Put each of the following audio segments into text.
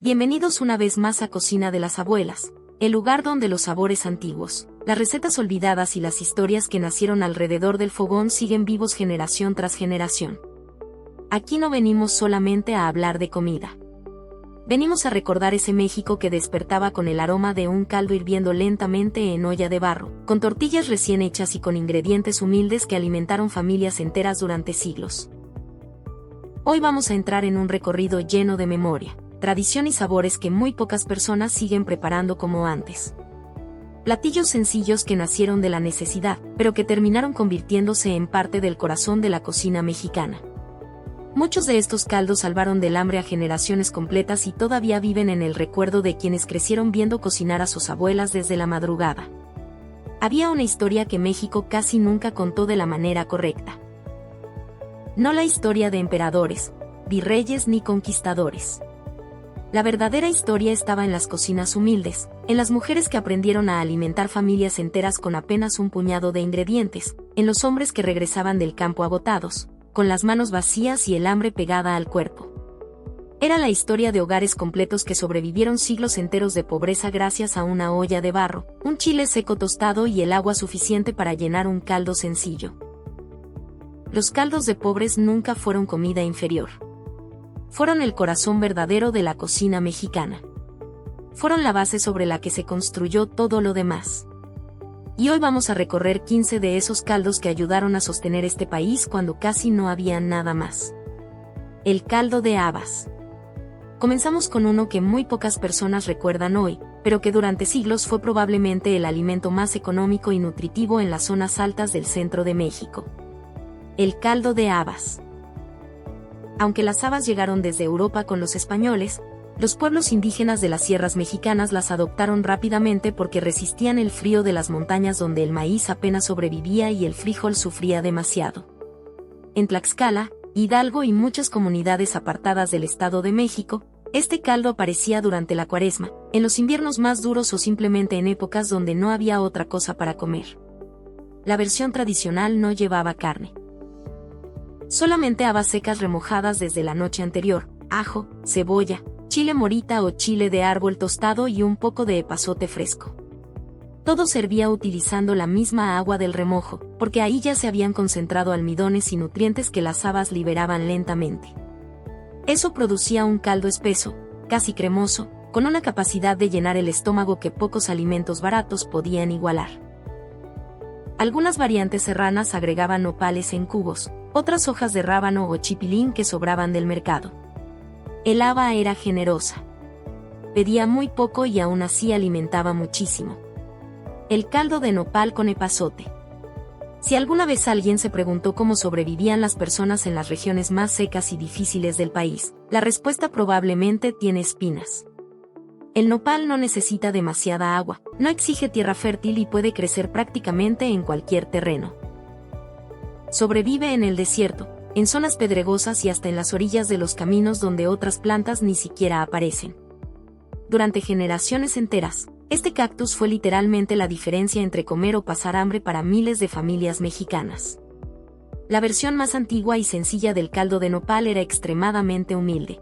Bienvenidos una vez más a Cocina de las Abuelas, el lugar donde los sabores antiguos, las recetas olvidadas y las historias que nacieron alrededor del fogón siguen vivos generación tras generación. Aquí no venimos solamente a hablar de comida. Venimos a recordar ese México que despertaba con el aroma de un caldo hirviendo lentamente en olla de barro, con tortillas recién hechas y con ingredientes humildes que alimentaron familias enteras durante siglos. Hoy vamos a entrar en un recorrido lleno de memoria, tradición y sabores que muy pocas personas siguen preparando como antes. Platillos sencillos que nacieron de la necesidad, pero que terminaron convirtiéndose en parte del corazón de la cocina mexicana. Muchos de estos caldos salvaron del hambre a generaciones completas y todavía viven en el recuerdo de quienes crecieron viendo cocinar a sus abuelas desde la madrugada. Había una historia que México casi nunca contó de la manera correcta. No la historia de emperadores, virreyes ni conquistadores. La verdadera historia estaba en las cocinas humildes, en las mujeres que aprendieron a alimentar familias enteras con apenas un puñado de ingredientes, en los hombres que regresaban del campo agotados, con las manos vacías y el hambre pegada al cuerpo. Era la historia de hogares completos que sobrevivieron siglos enteros de pobreza gracias a una olla de barro, un chile seco tostado y el agua suficiente para llenar un caldo sencillo. Los caldos de pobres nunca fueron comida inferior. Fueron el corazón verdadero de la cocina mexicana. Fueron la base sobre la que se construyó todo lo demás. Y hoy vamos a recorrer 15 de esos caldos que ayudaron a sostener este país cuando casi no había nada más. El caldo de habas. Comenzamos con uno que muy pocas personas recuerdan hoy, pero que durante siglos fue probablemente el alimento más económico y nutritivo en las zonas altas del centro de México. El caldo de habas. Aunque las habas llegaron desde Europa con los españoles, los pueblos indígenas de las sierras mexicanas las adoptaron rápidamente porque resistían el frío de las montañas donde el maíz apenas sobrevivía y el frijol sufría demasiado. En Tlaxcala, Hidalgo y muchas comunidades apartadas del Estado de México, este caldo aparecía durante la Cuaresma, en los inviernos más duros o simplemente en épocas donde no había otra cosa para comer. La versión tradicional no llevaba carne. Solamente habas secas remojadas desde la noche anterior, ajo, cebolla, chile morita o chile de árbol tostado y un poco de epazote fresco. Todo servía utilizando la misma agua del remojo, porque ahí ya se habían concentrado almidones y nutrientes que las habas liberaban lentamente. Eso producía un caldo espeso, casi cremoso, con una capacidad de llenar el estómago que pocos alimentos baratos podían igualar. Algunas variantes serranas agregaban nopales en cubos, otras hojas de rábano o chipilín que sobraban del mercado. El haba era generosa. Pedía muy poco y aún así alimentaba muchísimo. El caldo de nopal con epazote. Si alguna vez alguien se preguntó cómo sobrevivían las personas en las regiones más secas y difíciles del país, la respuesta probablemente tiene espinas. El nopal no necesita demasiada agua, no exige tierra fértil y puede crecer prácticamente en cualquier terreno. Sobrevive en el desierto, en zonas pedregosas y hasta en las orillas de los caminos donde otras plantas ni siquiera aparecen. Durante generaciones enteras, este cactus fue literalmente la diferencia entre comer o pasar hambre para miles de familias mexicanas. La versión más antigua y sencilla del caldo de nopal era extremadamente humilde.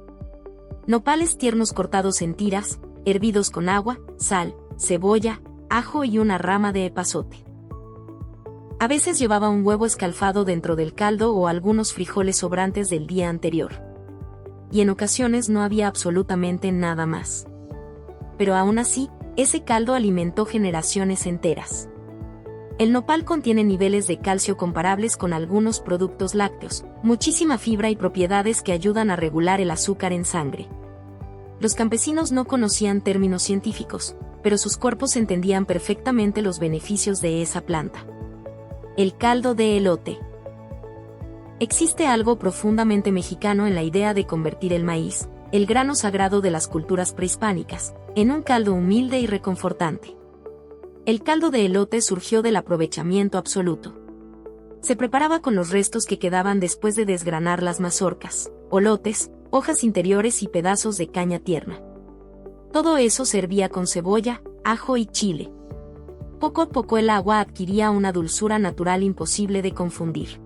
Nopales tiernos cortados en tiras, hervidos con agua, sal, cebolla, ajo y una rama de epazote. A veces llevaba un huevo escalfado dentro del caldo o algunos frijoles sobrantes del día anterior. Y en ocasiones no había absolutamente nada más. Pero aún así, ese caldo alimentó generaciones enteras. El nopal contiene niveles de calcio comparables con algunos productos lácteos, muchísima fibra y propiedades que ayudan a regular el azúcar en sangre. Los campesinos no conocían términos científicos, pero sus cuerpos entendían perfectamente los beneficios de esa planta. El caldo de elote. Existe algo profundamente mexicano en la idea de convertir el maíz, el grano sagrado de las culturas prehispánicas, en un caldo humilde y reconfortante. El caldo de elote surgió del aprovechamiento absoluto. Se preparaba con los restos que quedaban después de desgranar las mazorcas, olotes, hojas interiores y pedazos de caña tierna. Todo eso servía con cebolla, ajo y chile. Poco a poco el agua adquiría una dulzura natural imposible de confundir.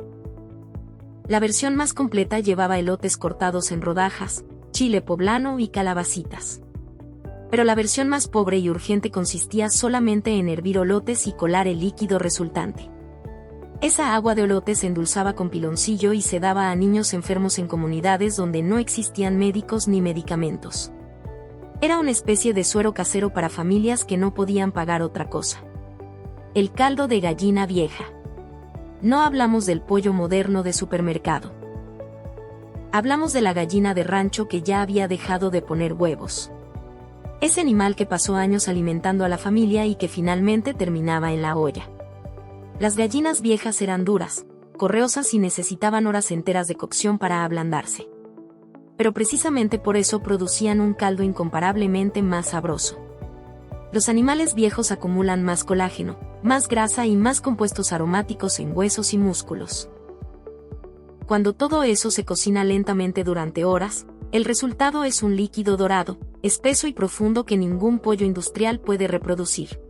La versión más completa llevaba elotes cortados en rodajas, chile poblano y calabacitas. Pero la versión más pobre y urgente consistía solamente en hervir olotes y colar el líquido resultante. Esa agua de olote se endulzaba con piloncillo y se daba a niños enfermos en comunidades donde no existían médicos ni medicamentos. Era una especie de suero casero para familias que no podían pagar otra cosa. El caldo de gallina vieja. No hablamos del pollo moderno de supermercado. Hablamos de la gallina de rancho que ya había dejado de poner huevos. Ese animal que pasó años alimentando a la familia y que finalmente terminaba en la olla. Las gallinas viejas eran duras, correosas y necesitaban horas enteras de cocción para ablandarse. Pero precisamente por eso producían un caldo incomparablemente más sabroso. Los animales viejos acumulan más colágeno, más grasa y más compuestos aromáticos en huesos y músculos. Cuando todo eso se cocina lentamente durante horas, el resultado es un líquido dorado, espeso y profundo que ningún pollo industrial puede reproducir.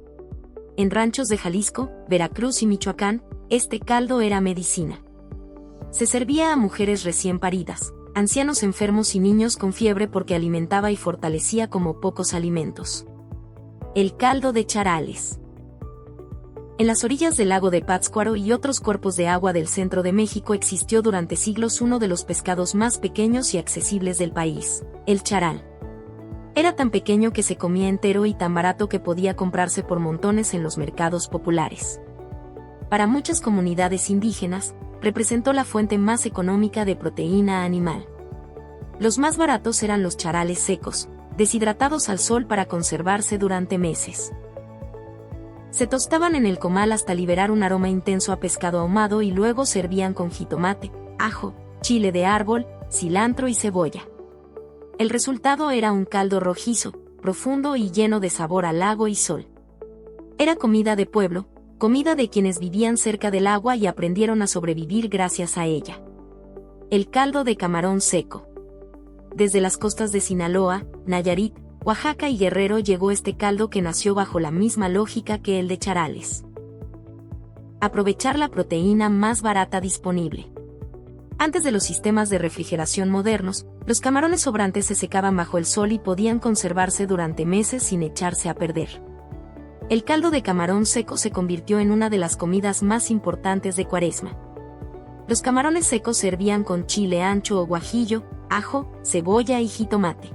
En ranchos de Jalisco, Veracruz y Michoacán, este caldo era medicina. Se servía a mujeres recién paridas, ancianos enfermos y niños con fiebre porque alimentaba y fortalecía como pocos alimentos. El caldo de charales. En las orillas del lago de Pátzcuaro y otros cuerpos de agua del centro de México existió durante siglos uno de los pescados más pequeños y accesibles del país, el charal. Era tan pequeño que se comía entero y tan barato que podía comprarse por montones en los mercados populares. Para muchas comunidades indígenas, representó la fuente más económica de proteína animal. Los más baratos eran los charales secos, deshidratados al sol para conservarse durante meses. Se tostaban en el comal hasta liberar un aroma intenso a pescado ahumado y luego servían con jitomate, ajo, chile de árbol, cilantro y cebolla. El resultado era un caldo rojizo, profundo y lleno de sabor a lago y sol. Era comida de pueblo, comida de quienes vivían cerca del agua y aprendieron a sobrevivir gracias a ella. El caldo de camarón seco. Desde las costas de Sinaloa, Nayarit, Oaxaca y Guerrero llegó este caldo que nació bajo la misma lógica que el de charales. Aprovechar la proteína más barata disponible. Antes de los sistemas de refrigeración modernos, los camarones sobrantes se secaban bajo el sol y podían conservarse durante meses sin echarse a perder. El caldo de camarón seco se convirtió en una de las comidas más importantes de Cuaresma. Los camarones secos servían con chile ancho o guajillo, ajo, cebolla y jitomate.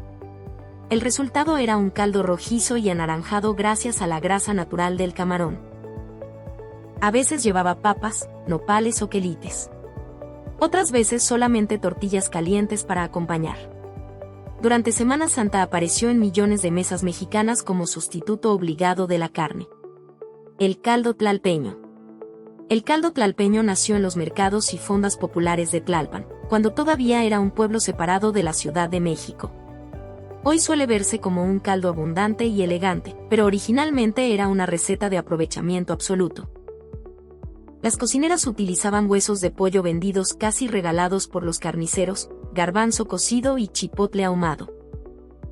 El resultado era un caldo rojizo y anaranjado gracias a la grasa natural del camarón. A veces llevaba papas, nopales o quelites. Otras veces solamente tortillas calientes para acompañar. Durante Semana Santa apareció en millones de mesas mexicanas como sustituto obligado de la carne. El caldo tlalpeño. El caldo tlalpeño nació en los mercados y fondas populares de Tlalpan, cuando todavía era un pueblo separado de la Ciudad de México. Hoy suele verse como un caldo abundante y elegante, pero originalmente era una receta de aprovechamiento absoluto. Las cocineras utilizaban huesos de pollo vendidos casi regalados por los carniceros, garbanzo cocido y chipotle ahumado.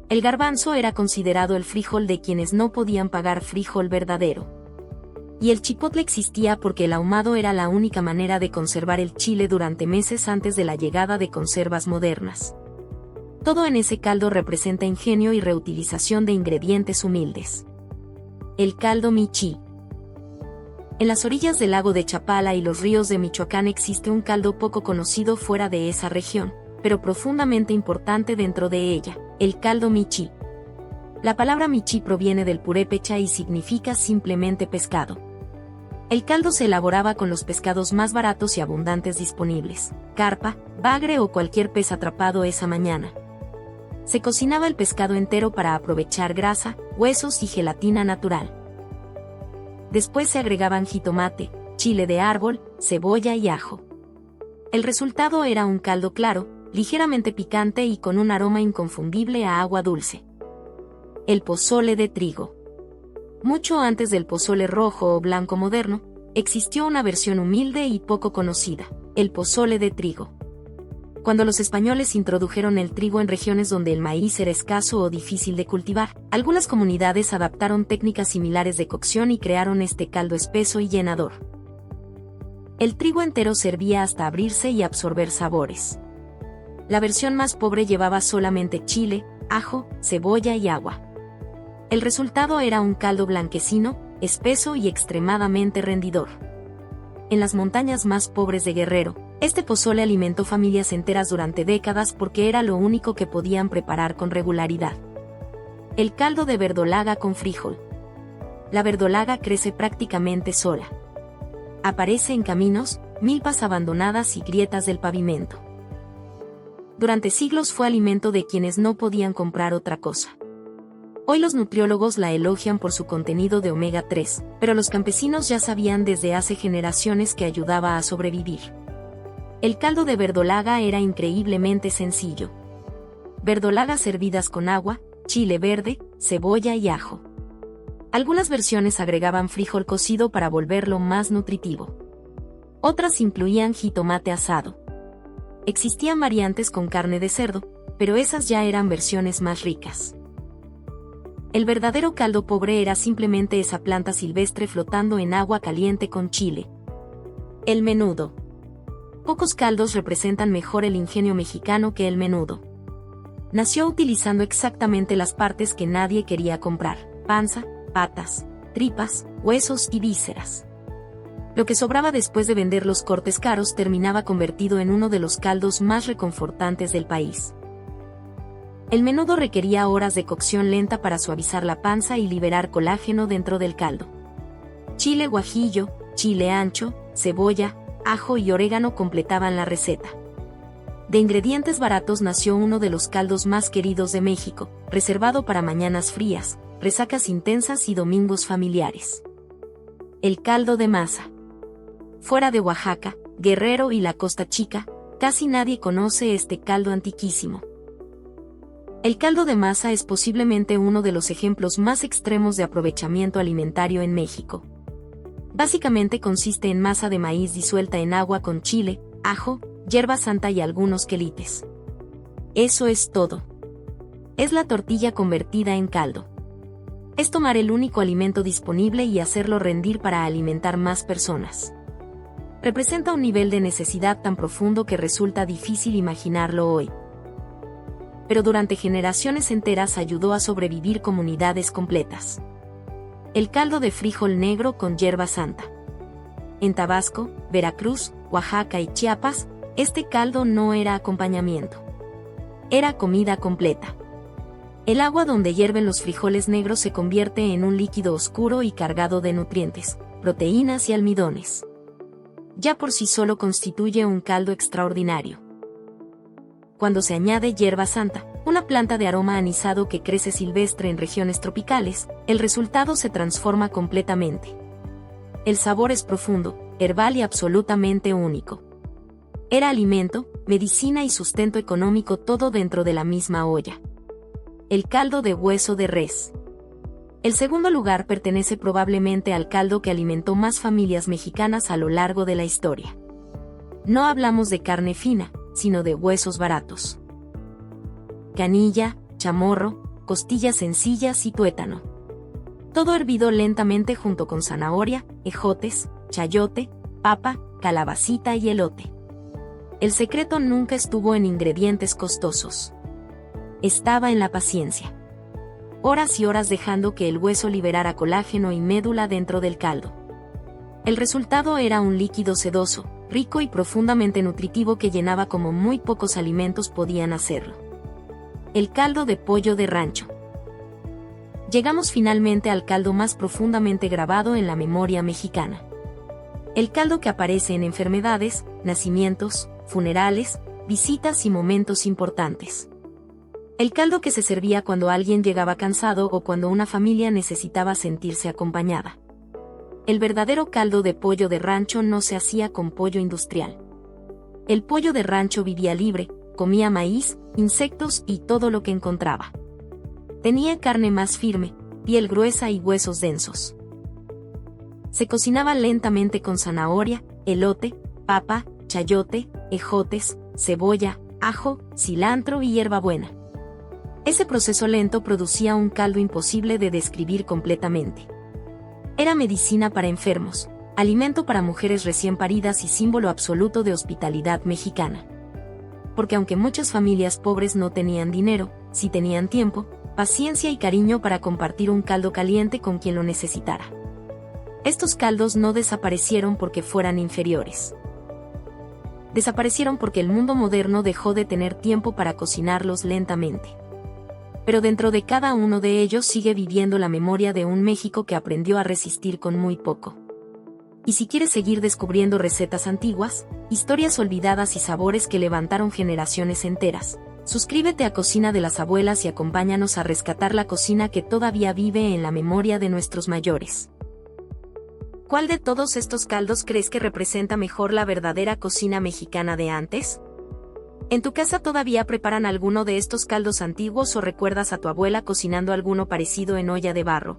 El garbanzo era considerado el frijol de quienes no podían pagar frijol verdadero. Y el chipotle existía porque el ahumado era la única manera de conservar el chile durante meses antes de la llegada de conservas modernas. Todo en ese caldo representa ingenio y reutilización de ingredientes humildes. El caldo michí. En las orillas del lago de Chapala y los ríos de Michoacán existe un caldo poco conocido fuera de esa región, pero profundamente importante dentro de ella, el caldo michí. La palabra michí proviene del purépecha y significa simplemente pescado. El caldo se elaboraba con los pescados más baratos y abundantes disponibles, carpa, bagre o cualquier pez atrapado esa mañana. Se cocinaba el pescado entero para aprovechar grasa, huesos y gelatina natural. Después se agregaban jitomate, chile de árbol, cebolla y ajo. El resultado era un caldo claro, ligeramente picante y con un aroma inconfundible a agua dulce. El pozole de trigo. Mucho antes del pozole rojo o blanco moderno, existió una versión humilde y poco conocida, el pozole de trigo. Cuando los españoles introdujeron el trigo en regiones donde el maíz era escaso o difícil de cultivar, algunas comunidades adaptaron técnicas similares de cocción y crearon este caldo espeso y llenador. El trigo entero servía hasta abrirse y absorber sabores. La versión más pobre llevaba solamente chile, ajo, cebolla y agua. El resultado era un caldo blanquecino, espeso y extremadamente rendidor. En las montañas más pobres de Guerrero, este pozole alimentó familias enteras durante décadas porque era lo único que podían preparar con regularidad. El caldo de verdolaga con frijol. La verdolaga crece prácticamente sola. Aparece en caminos, milpas abandonadas y grietas del pavimento. Durante siglos fue alimento de quienes no podían comprar otra cosa. Hoy los nutriólogos la elogian por su contenido de omega 3, pero los campesinos ya sabían desde hace generaciones que ayudaba a sobrevivir. El caldo de verdolaga era increíblemente sencillo. Verdolagas servidas con agua, chile verde, cebolla y ajo. Algunas versiones agregaban frijol cocido para volverlo más nutritivo. Otras incluían jitomate asado. Existían variantes con carne de cerdo, pero esas ya eran versiones más ricas. El verdadero caldo pobre era simplemente esa planta silvestre flotando en agua caliente con chile. El menudo. Pocos caldos representan mejor el ingenio mexicano que el menudo. Nació utilizando exactamente las partes que nadie quería comprar: panza, patas, tripas, huesos y vísceras. Lo que sobraba después de vender los cortes caros terminaba convertido en uno de los caldos más reconfortantes del país. El menudo requería horas de cocción lenta para suavizar la panza y liberar colágeno dentro del caldo. Chile guajillo, chile ancho, cebolla, ajo y orégano completaban la receta. De ingredientes baratos nació uno de los caldos más queridos de México, reservado para mañanas frías, resacas intensas y domingos familiares. El caldo de masa. Fuera de Oaxaca, Guerrero y la Costa Chica, casi nadie conoce este caldo antiquísimo. El caldo de masa es posiblemente uno de los ejemplos más extremos de aprovechamiento alimentario en México. Básicamente consiste en masa de maíz disuelta en agua con chile, ajo, hierba santa y algunos quelites. Eso es todo. Es la tortilla convertida en caldo. Es tomar el único alimento disponible y hacerlo rendir para alimentar más personas. Representa un nivel de necesidad tan profundo que resulta difícil imaginarlo hoy. Pero durante generaciones enteras ayudó a sobrevivir comunidades completas. El caldo de frijol negro con hierba santa. En Tabasco, Veracruz, Oaxaca y Chiapas, este caldo no era acompañamiento. Era comida completa. El agua donde hierven los frijoles negros se convierte en un líquido oscuro y cargado de nutrientes, proteínas y almidones. Ya por sí solo constituye un caldo extraordinario. Cuando se añade hierba santa, una planta de aroma anisado que crece silvestre en regiones tropicales, el resultado se transforma completamente. El sabor es profundo, herbal y absolutamente único. Era alimento, medicina y sustento económico todo dentro de la misma olla. El caldo de hueso de res. El segundo lugar pertenece probablemente al caldo que alimentó más familias mexicanas a lo largo de la historia. No hablamos de carne fina, sino de huesos baratos. Canilla, chamorro, costillas sencillas y tuétano. Todo hervido lentamente junto con zanahoria, ejotes, chayote, papa, calabacita y elote. El secreto nunca estuvo en ingredientes costosos. Estaba en la paciencia. Horas y horas dejando que el hueso liberara colágeno y médula dentro del caldo. El resultado era un líquido sedoso, rico y profundamente nutritivo que llenaba como muy pocos alimentos podían hacerlo. El caldo de pollo de rancho. Llegamos finalmente al caldo más profundamente grabado en la memoria mexicana. El caldo que aparece en enfermedades, nacimientos, funerales, visitas y momentos importantes. El caldo que se servía cuando alguien llegaba cansado o cuando una familia necesitaba sentirse acompañada. El verdadero caldo de pollo de rancho no se hacía con pollo industrial. El pollo de rancho vivía libre, comía maíz, insectos y todo lo que encontraba. Tenía carne más firme, piel gruesa y huesos densos. Se cocinaba lentamente con zanahoria, elote, papa, chayote, ejotes, cebolla, ajo, cilantro y hierbabuena. Ese proceso lento producía un caldo imposible de describir completamente. Era medicina para enfermos, alimento para mujeres recién paridas y símbolo absoluto de hospitalidad mexicana. Porque aunque muchas familias pobres no tenían dinero, sí tenían tiempo, paciencia y cariño para compartir un caldo caliente con quien lo necesitara. Estos caldos no desaparecieron porque fueran inferiores. Desaparecieron porque el mundo moderno dejó de tener tiempo para cocinarlos lentamente. Pero dentro de cada uno de ellos sigue viviendo la memoria de un México que aprendió a resistir con muy poco. Y si quieres seguir descubriendo recetas antiguas, historias olvidadas y sabores que levantaron generaciones enteras, suscríbete a Cocina de las Abuelas y acompáñanos a rescatar la cocina que todavía vive en la memoria de nuestros mayores. ¿Cuál de todos estos caldos crees que representa mejor la verdadera cocina mexicana de antes? ¿En tu casa todavía preparan alguno de estos caldos antiguos o recuerdas a tu abuela cocinando alguno parecido en olla de barro?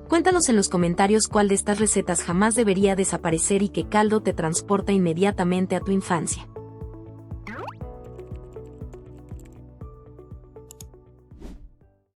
Cuéntanos en los comentarios cuál de estas recetas jamás debería desaparecer y qué caldo te transporta inmediatamente a tu infancia.